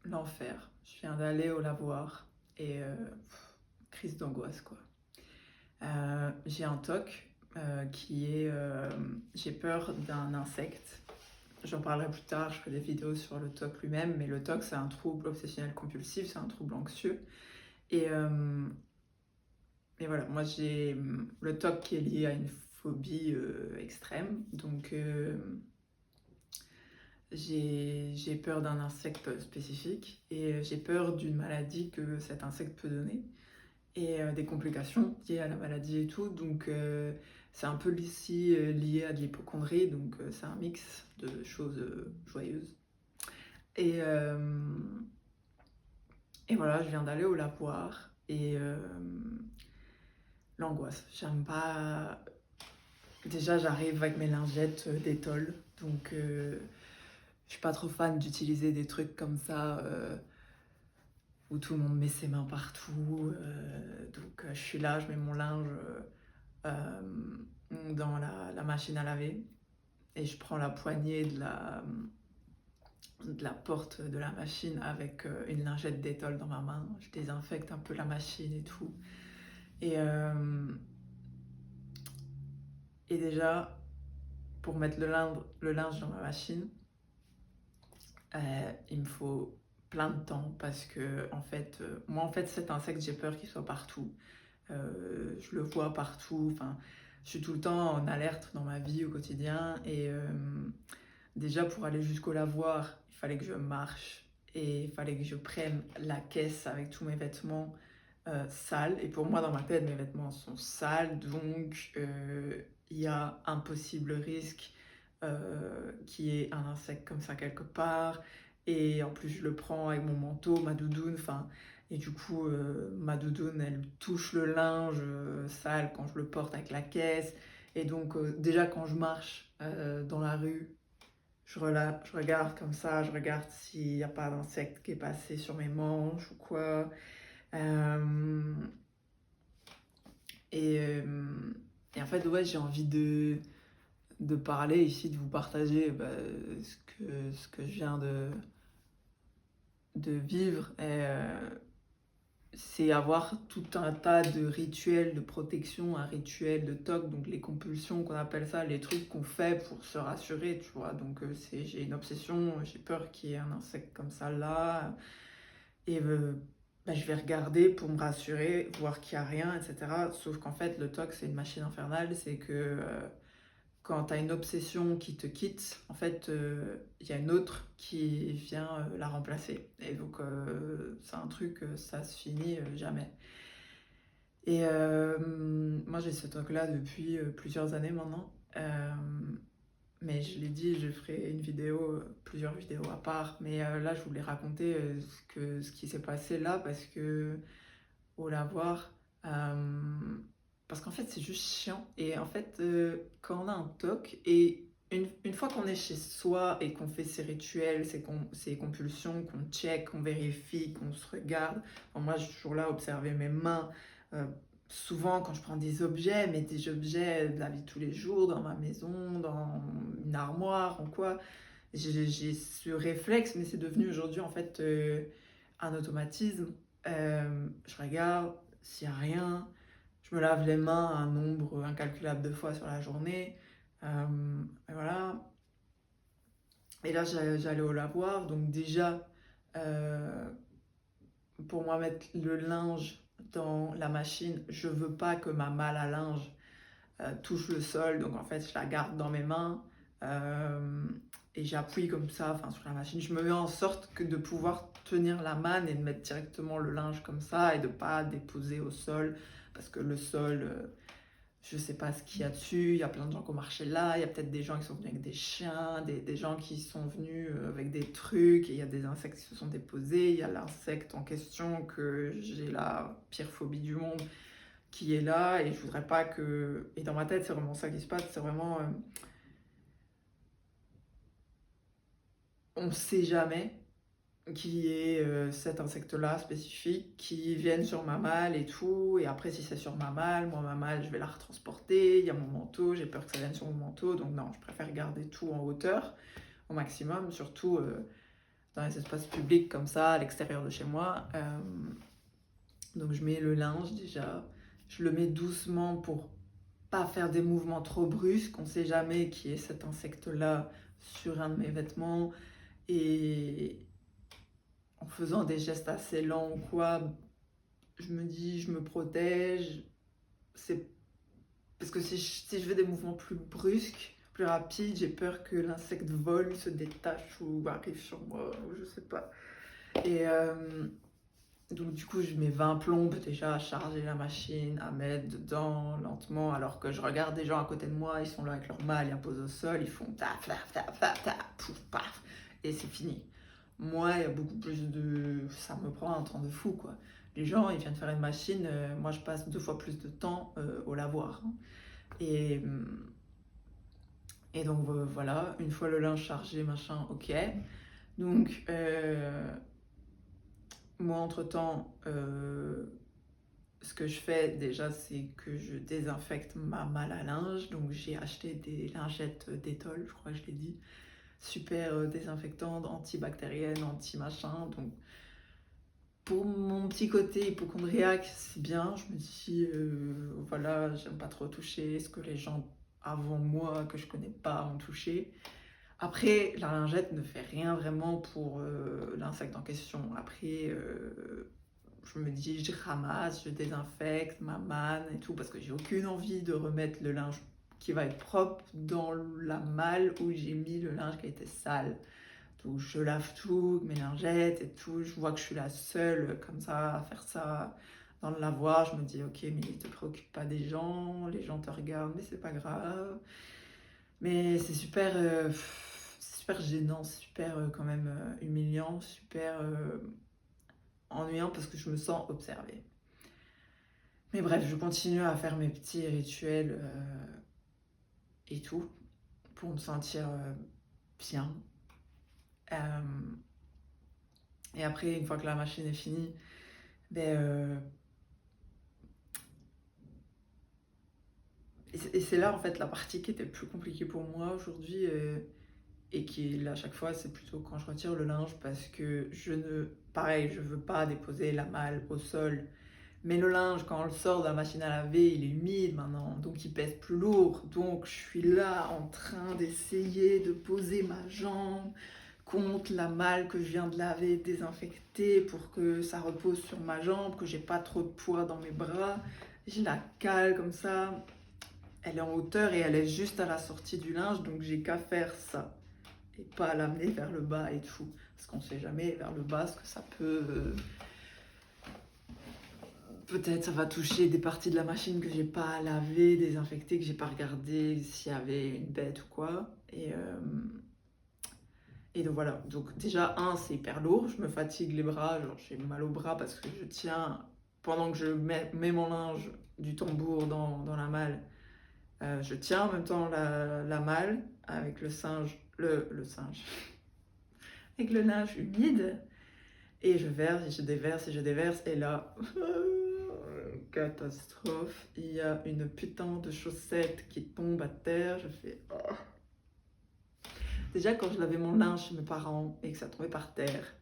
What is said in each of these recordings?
l'enfer. Je viens d'aller au lavoir et crise d'angoisse quoi. J'ai un TOC qui est j'ai peur d'un insecte. J'en parlerai plus tard, je ferai des vidéos sur le TOC lui-même, mais le TOC c'est un trouble obsessionnel compulsif, c'est un trouble anxieux. Et, et voilà, moi j'ai le TOC qui est lié à une phobie extrême, donc j'ai peur d'un insecte spécifique et j'ai peur d'une maladie que cet insecte peut donner et des complications liées à la maladie et tout. Donc c'est un peu ici lié à de l'hypocondrie, donc c'est un mix de choses joyeuses. Et, euh, et voilà, je viens d'aller au lavoir et l'angoisse. J'aime pas. Déjà, j'arrive avec mes lingettes d'étole, donc je suis pas trop fan d'utiliser des trucs comme ça. Où tout le monde met ses mains partout. Donc je suis là, je mets mon linge dans la machine à laver et je prends la poignée de la porte de la machine avec une lingette d'étole dans ma main. Je désinfecte un peu la machine et tout. Et, et déjà, pour mettre le linge dans ma machine, il me faut plein de temps parce que en fait, moi en fait cet insecte j'ai peur qu'il soit partout. Je le vois partout, enfin, je suis tout le temps en alerte dans ma vie au quotidien et déjà pour aller jusqu'au lavoir, il fallait que je marche et il fallait que je prenne la caisse avec tous mes vêtements sales et pour moi dans ma tête mes vêtements sont sales donc il y a un possible risque qu'il y ait un insecte comme ça quelque part et en plus je le prends avec mon manteau, ma doudoune, enfin et du coup, ma doudoune, elle touche le linge sale quand je le porte avec la caisse. Et donc, déjà, quand je marche dans la rue, je regarde comme ça, je regarde s'il n'y a pas d'insecte qui est passé sur mes manches ou quoi. Euh, et, euh, et en fait, ouais, j'ai envie de parler ici, de vous partager ce que je viens de vivre. C'est avoir tout un tas de rituels de protection, un rituel de TOC, donc les compulsions qu'on appelle ça, les trucs qu'on fait pour se rassurer, tu vois. Donc j'ai une obsession, j'ai peur qu'il y ait un insecte comme ça là, et je vais regarder pour me rassurer, voir qu'il n'y a rien, etc. Sauf qu'en fait, le TOC, c'est une machine infernale, c'est que quand tu as une obsession qui te quitte, en fait, il y a une autre qui vient la remplacer. Et donc, c'est un truc, ça se finit jamais. Et moi, j'ai ce truc-là depuis plusieurs années maintenant. Mais je l'ai dit, je ferai une vidéo, plusieurs vidéos à part. Mais là, je voulais raconter ce qui s'est passé là parce que au lavoir. Parce qu'en fait, c'est juste chiant. Et en fait, quand on a un TOC, et une fois qu'on est chez soi et qu'on fait ses rituels, ses compulsions, qu'on check, qu'on vérifie, qu'on se regarde, enfin, moi, je suis toujours là à observer mes mains. euh, Souvent, quand je prends des objets, mais des objets de la vie de tous les jours, dans ma maison, dans une armoire, en quoi, j'ai ce réflexe, mais c'est devenu aujourd'hui, en fait, un automatisme. Je regarde s'il n'y a rien. Je me lave les mains un nombre incalculable de fois sur la journée. Et voilà. Et là, j'allais au lavoir. Donc déjà, euh, pour moi, mettre le linge dans la machine, je veux pas que ma malle à linge touche le sol. Donc en fait, je la garde dans mes mains. euh, et j'appuie comme ça, enfin sur la machine. Je me mets en sorte que de pouvoir tenir la manne et de mettre directement le linge comme ça et de pas déposer au sol parce que le sol, je sais pas ce qu'il y a dessus. Il y a plein de gens qui ont marché là. Il y a peut-être des gens qui sont venus avec des chiens, des gens qui sont venus avec des trucs. Et il y a des insectes qui se sont déposés. Il y a l'insecte en question que j'ai la pire phobie du monde qui est là et je voudrais pas que. Et dans ma tête, c'est vraiment ça qui se passe. C'est vraiment. On sait jamais qui est cet insecte-là spécifique qui vienne sur ma malle et tout. Et après, si c'est sur ma malle, moi, ma malle, je vais la retransporter. Il y a mon manteau, j'ai peur que ça vienne sur mon manteau. Donc, non, je préfère garder tout en hauteur au maximum. Surtout dans les espaces publics comme ça, à l'extérieur de chez moi. Donc je mets le linge déjà, je le mets doucement pour pas faire des mouvements trop brusques, on sait jamais qui est cet insecte-là sur un de mes vêtements, et en faisant des gestes assez lents ou quoi, je me dis, je me protège. C'est parce que si je fais des mouvements plus brusques, plus rapides, j'ai peur que l'insecte vole, se détache ou arrive sur moi, ou je sais pas. Et donc du coup, je mets 20 plombes déjà à charger la machine, à mettre dedans lentement, alors que je regarde des gens à côté de moi, ils sont là avec leur malle, ils imposent au sol, ils font taf, taf, taf, taf, taf, pouf, paf, et c'est fini. Moi, il y a beaucoup plus de... Ça me prend un temps de fou, quoi. Les gens, ils viennent faire une machine, moi je passe 2 fois plus de temps au lavoir, hein. Et, et donc voilà, une fois le linge chargé, machin, ok. Donc, moi, entre-temps, ce que je fais déjà, c'est que je désinfecte ma malle à linge. Donc j'ai acheté des lingettes Dettol, je crois que je l'ai dit, super désinfectantes, antibactériennes, anti-machin. Donc pour mon petit côté hypocondriaque, c'est bien. Je me dis, voilà, j'aime pas trop toucher ce que les gens avant moi, que je connais pas, ont touché. Après, la lingette ne fait rien vraiment pour l'insecte en question. Après, je me dis, je ramasse, je désinfecte ma manne et tout, parce que j'ai aucune envie de remettre le linge qui va être propre dans la malle où j'ai mis le linge qui a été sale. Donc je lave tout, mes lingettes et tout. Je vois que je suis la seule comme ça à faire ça dans le lavoir. Je me dis, ok, mais ne te préoccupe pas des gens, les gens te regardent, mais c'est pas grave. Mais c'est super gênant, c'est super quand même humiliant, super ennuyant parce que je me sens observée. Mais bref, je continue à faire mes petits rituels et tout pour me sentir bien. Euh, et après, une fois que la machine est finie, ben, et c'est là en fait la partie qui était le plus compliquée pour moi aujourd'hui, et qui là à chaque fois c'est plutôt quand je retire le linge, parce que pareil, je veux pas déposer la malle au sol. Mais le linge, quand on le sort de la machine à laver, il est humide maintenant, donc il pèse plus lourd. Donc je suis là en train d'essayer de poser ma jambe contre la malle que je viens de laver, désinfecter pour que ça repose sur ma jambe, que j'ai pas trop de poids dans mes bras. Je la cale comme ça. Elle est en hauteur et elle est juste à la sortie du linge, donc j'ai qu'à faire ça. Et pas l'amener vers le bas et tout. Parce qu'on sait jamais vers le bas ce que ça peut... peut-être ça va toucher des parties de la machine que j'ai pas lavé, désinfecté, que j'ai pas regardé s'il y avait une bête ou quoi. Et donc voilà. Donc déjà, c'est hyper lourd. Je me fatigue les bras, genre j'ai mal aux bras parce que je tiens, pendant que je mets mon linge du tambour dans la malle, je tiens en même temps la malle avec le singe, le singe, avec le linge humide. Et je verse, et je déverse, et je déverse, et là, catastrophe, il y a une putain de chaussette qui tombe à terre, je fais... Oh. Déjà, quand je lavais mon linge chez mes parents et que ça tombait par terre,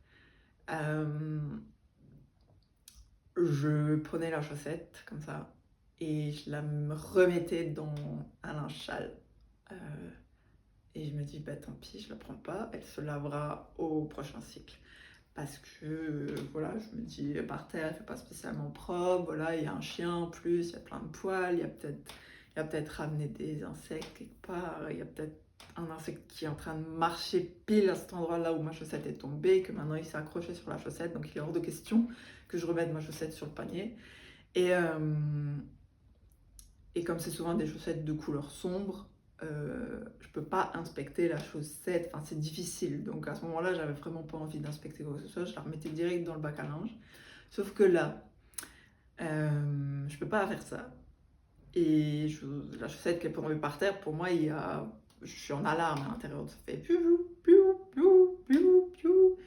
je prenais la chaussette, comme ça, et je la me remettais dans un linge sale. Et je me dis, bah tant pis, je la prends pas, elle se lavera au prochain cycle. Parce que voilà, je me dis, par terre, elle fait pas spécialement propre, voilà, il y a un chien en plus, il y a plein de poils, il y a peut-être ramené des insectes quelque part, il y a peut-être un insecte qui est en train de marcher pile à cet endroit-là où ma chaussette est tombée, que maintenant il s'est accroché sur la chaussette, donc il est hors de question que je remette ma chaussette sur le panier. Et, et comme c'est souvent des chaussettes de couleur sombre, je peux pas inspecter la chaussette, enfin c'est difficile. Donc à ce moment-là, j'avais vraiment pas envie d'inspecter quoi que ce soit, je la remettais direct dans le bac à linge. Sauf que là, je peux pas faire ça. Et la chaussette qui est tombée par terre, pour moi, je suis en alarme à l'intérieur, ça fait piou, piou, piou, piou, piou.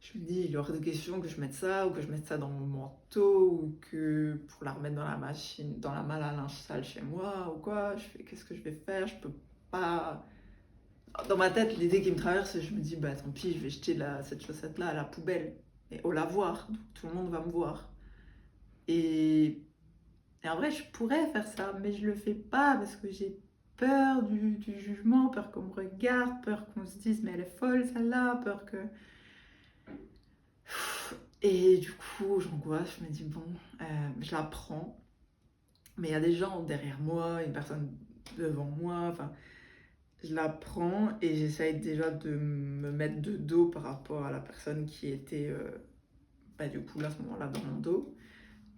Je me dis, il est hors de question que je mette ça, ou que je mette ça dans mon manteau, ou que pour la remettre dans la machine, dans la malle à linge sale chez moi, ou quoi. Je fais, qu'est-ce que je vais faire? Je peux pas Dans ma tête, l'idée qui me traverse, je me dis, bah tant pis, je vais jeter cette chaussette-là à la poubelle. Mais au lavoir, donc tout le monde va me voir. Et, et en vrai, je pourrais faire ça, mais je le fais pas parce que j'ai peur du jugement, peur qu'on me regarde, peur qu'on se dise, mais elle est folle celle-là, peur que... Et du coup, j'angoisse, je me dis, bon, je la prends. Mais il y a des gens derrière moi, une personne devant moi, enfin, je la prends et j'essaye déjà de me mettre de dos par rapport à la personne qui était, bah, du coup, là, à ce moment-là, dans mon dos.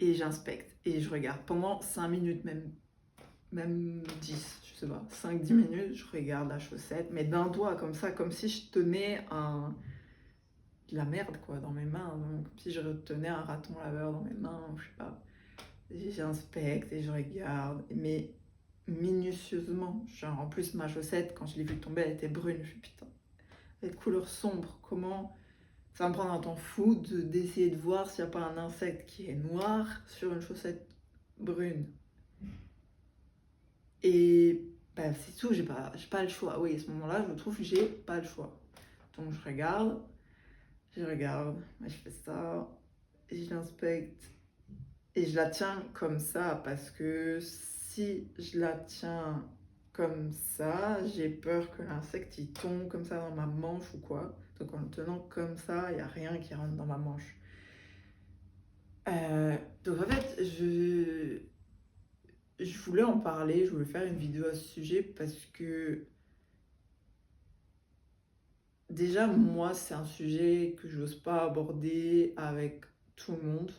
Et j'inspecte et je regarde pendant 5 minutes, même 10, je sais pas, 5-10 minutes, je regarde la chaussette, mais d'un doigt, comme ça, comme si je tenais de la merde, quoi, dans mes mains. Donc, comme si je tenais un raton laveur dans mes mains, je sais pas. J'inspecte et je regarde, mais minutieusement. Genre, en plus, ma chaussette, quand je l'ai vue tomber, elle était brune. Je me suis dit, putain, elle est de couleur sombre. Comment ça va me prendre un temps fou d'essayer de voir s'il n'y a pas un insecte qui est noir sur une chaussette brune. Et bah, c'est tout, j'ai pas le choix. Oui, à ce moment-là, je trouve que j'ai pas le choix. Donc, je regarde, je fais ça, et je l'inspecte. Et je la tiens comme ça parce que si je la tiens comme ça, j'ai peur que l'insecte il tombe comme ça dans ma manche ou quoi. Donc en le tenant comme ça, il n'y a rien qui rentre dans ma manche. Donc en fait, je voulais en parler, je voulais faire une vidéo à ce sujet parce que déjà moi c'est un sujet que j'ose pas aborder avec tout le monde.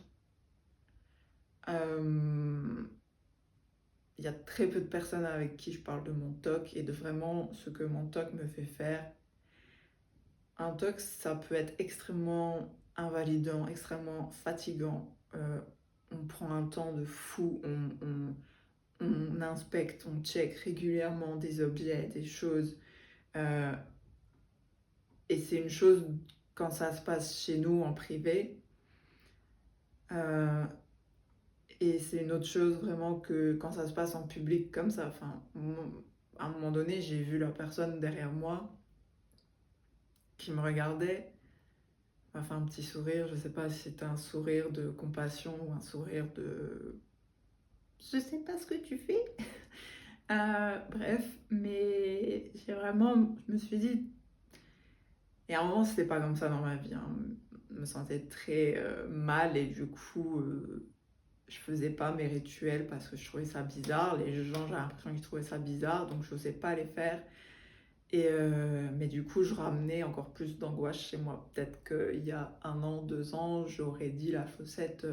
Euh, Il y a très peu de personnes avec qui je parle de mon TOC et de vraiment ce que mon TOC me fait faire. Un TOC, ça peut être extrêmement invalidant, extrêmement fatigant. On prend un temps de fou, on inspecte, on check régulièrement des objets, des choses. Euh, et c'est une chose quand ça se passe chez nous en privé. Euh, et c'est une autre chose vraiment que quand ça se passe en public comme ça. Enfin, à un moment donné, j'ai vu la personne derrière moi qui me regardait, m'a fait un petit sourire. Je sais pas si c'était un sourire de compassion ou un sourire de je sais pas ce que tu fais. Bref, mais je me suis dit, et à un moment c'était pas comme ça dans ma vie, hein. Je me sentais très mal et du coup je faisais pas mes rituels parce que je trouvais ça bizarre. Les gens, j'ai l'impression qu'ils trouvaient ça bizarre, donc je n'osais pas les faire. Mais du coup, je ramenais encore plus d'angoisse chez moi. Peut-être qu'il y a 1 an, 2 ans, j'aurais dit la chaussette,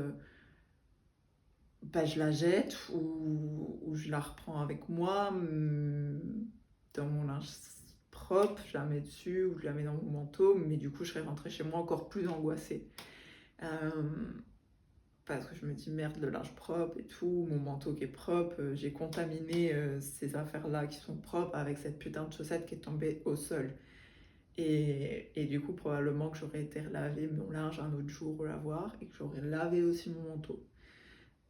bah, je la jette ou je la reprends avec moi dans mon linge propre, je la mets dessus ou je la mets dans mon manteau. Mais du coup, je serais rentrée chez moi encore plus angoissée. Euh, Parce que je me dis merde, le linge propre et tout, mon manteau qui est propre, j'ai contaminé ces affaires-là qui sont propres avec cette putain de chaussette qui est tombée au sol. Et du coup, probablement que j'aurais été laver mon linge un autre jour au lavoir et que j'aurais lavé aussi mon manteau.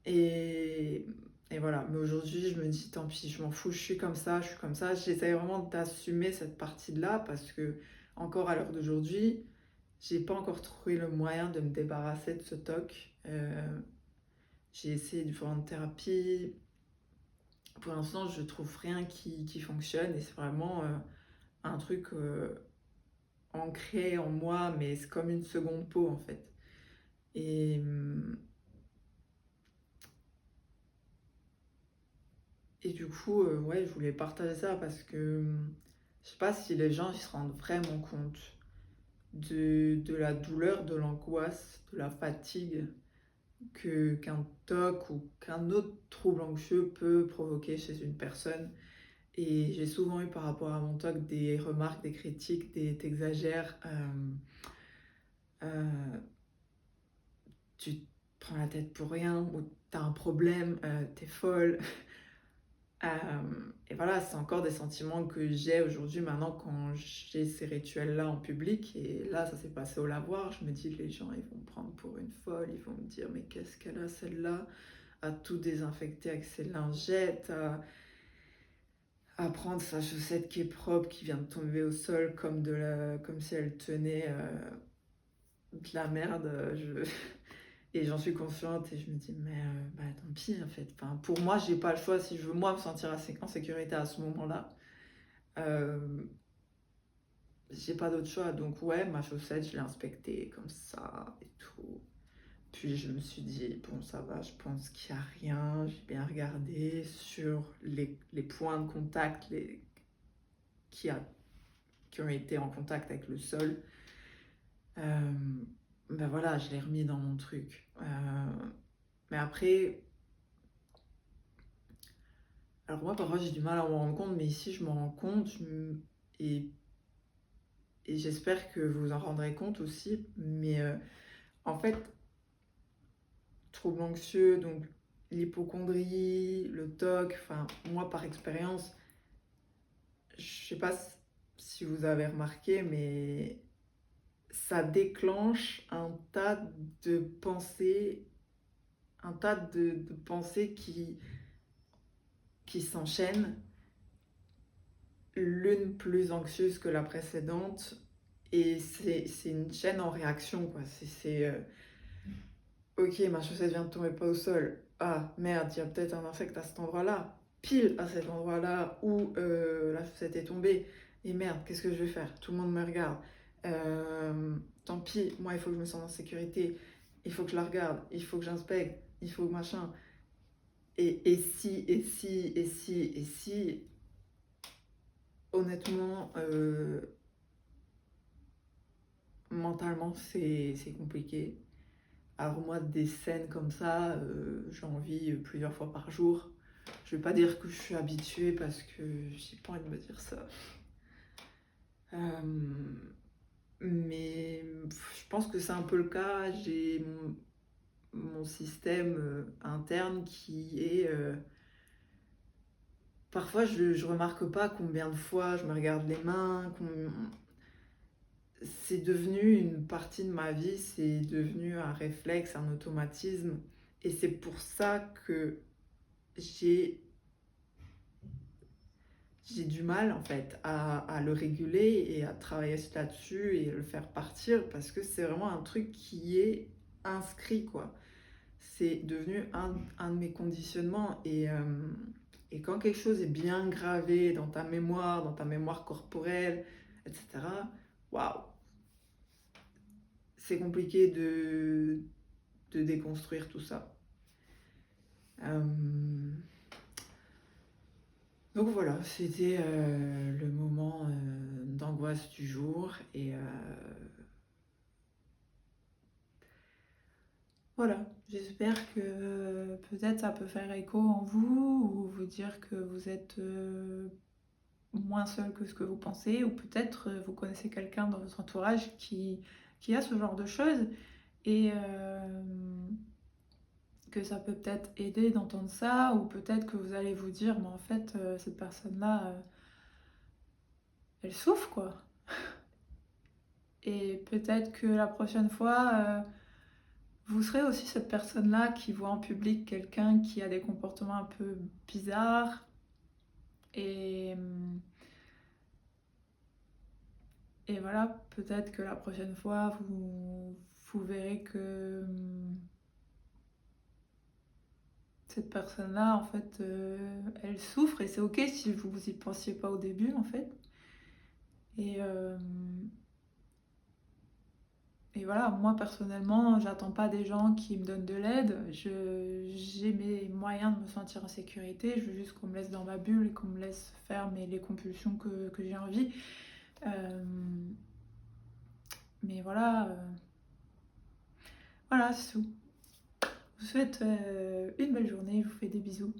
Et, et voilà, mais aujourd'hui, je me dis tant pis, je m'en fous, je suis comme ça, je suis comme ça. J'essaie vraiment d'assumer cette partie-là parce que, encore à l'heure d'aujourd'hui, j'ai pas encore trouvé le moyen de me débarrasser de ce toc. J'ai essayé différentes thérapies. Pour l'instant, je trouve rien qui fonctionne et c'est vraiment un truc ancré en moi, mais c'est comme une seconde peau en fait. Et, et du coup, ouais, je voulais partager ça parce que je sais pas si les gens ils se rendent vraiment compte de la douleur, de l'angoisse, de la fatigue qu'un TOC ou qu'un autre trouble anxieux peut provoquer chez une personne. Et j'ai souvent eu par rapport à mon TOC des remarques, des critiques, des t'exagères, euh, tu te prends la tête pour rien, ou t'as un problème, t'es folle. Et voilà, c'est encore des sentiments que j'ai aujourd'hui maintenant quand j'ai ces rituels-là en public. Et là, ça s'est passé au lavoir. Je me dis, les gens, ils vont me prendre pour une folle. Ils vont me dire, mais qu'est-ce qu'elle a celle-là à tout désinfecter avec ses lingettes, à prendre sa chaussette qui est propre, qui vient de tomber au sol comme si elle tenait de la merde. Et j'en suis consciente et je me dis, mais bah, tant pis en fait. Enfin, pour moi, j'ai pas le choix. Si je veux moi me sentir en sécurité à ce moment-là, euh, j'ai pas d'autre choix. Donc ouais, ma chaussette, je l'ai inspectée comme ça et tout. Puis je me suis dit, bon, ça va, je pense qu'il n'y a rien. J'ai bien regardé sur les points de contact qui, a, qui ont été en contact avec le sol. Ben voilà, je l'ai remis dans mon truc. Mais après, alors moi parfois j'ai du mal à m'en rendre compte, mais ici je m'en rends compte et, et j'espère que vous en rendrez compte aussi. Mais en fait, trouble anxieux, donc l'hypocondrie, le TOC, enfin moi par expérience, je sais pas si vous avez remarqué, mais ça déclenche un tas de pensées, un tas de pensées qui s'enchaînent, l'une plus anxieuse que la précédente, et c'est une chaîne en réaction, quoi. Ok, ma chaussette vient de tomber pas au sol. Ah merde, il y a peut-être un insecte à cet endroit-là, pile à cet endroit-là où la chaussette est tombée. Et merde, qu'est-ce que je vais faire? Tout le monde me regarde. Tant pis, moi il faut que je me sente en sécurité. Il faut que je la regarde, il faut que j'inspecte, il faut que machin. Et si, et si, et si, et si, honnêtement, mentalement c'est compliqué. Alors moi, des scènes comme ça, j'en vis plusieurs fois par jour. Je vais pas dire que je suis habituée parce que j'ai pas envie de me dire ça. Euh, mais je pense que c'est un peu le cas. J'ai mon système interne qui est... parfois, je remarque pas combien de fois je me regarde les mains. C'est devenu une partie de ma vie, c'est devenu un réflexe, un automatisme. Et c'est pour ça que j'ai j'ai du mal en fait à le réguler et à travailler là-dessus et le faire partir parce que c'est vraiment un truc qui est inscrit quoi. C'est devenu un de mes conditionnements et quand quelque chose est bien gravé dans ta mémoire corporelle, etc., waouh, c'est compliqué de déconstruire tout ça. Euh, Donc voilà, c'était le moment d'angoisse du jour et voilà, j'espère que peut-être ça peut faire écho en vous ou vous dire que vous êtes moins seul que ce que vous pensez ou peut-être vous connaissez quelqu'un dans votre entourage qui a ce genre de choses et que ça peut peut-être aider d'entendre ça ou peut-être que vous allez vous dire mais en fait cette personne-là elle souffre quoi. Et peut-être que la prochaine fois, vous serez aussi cette personne-là qui voit en public quelqu'un qui a des comportements un peu bizarres. Et, et voilà, peut-être que la prochaine fois, vous verrez que cette personne-là, en fait, elle souffre. Et c'est ok si vous y pensiez pas au début, en fait. Et, Et voilà, moi personnellement, j'attends pas des gens qui me donnent de l'aide. J'ai mes moyens de me sentir en sécurité. Je veux juste qu'on me laisse dans ma bulle et qu'on me laisse faire les compulsions que j'ai envie. Euh, mais voilà, voilà, c'est tout. Je vous souhaite une belle journée. Je vous fais des bisous.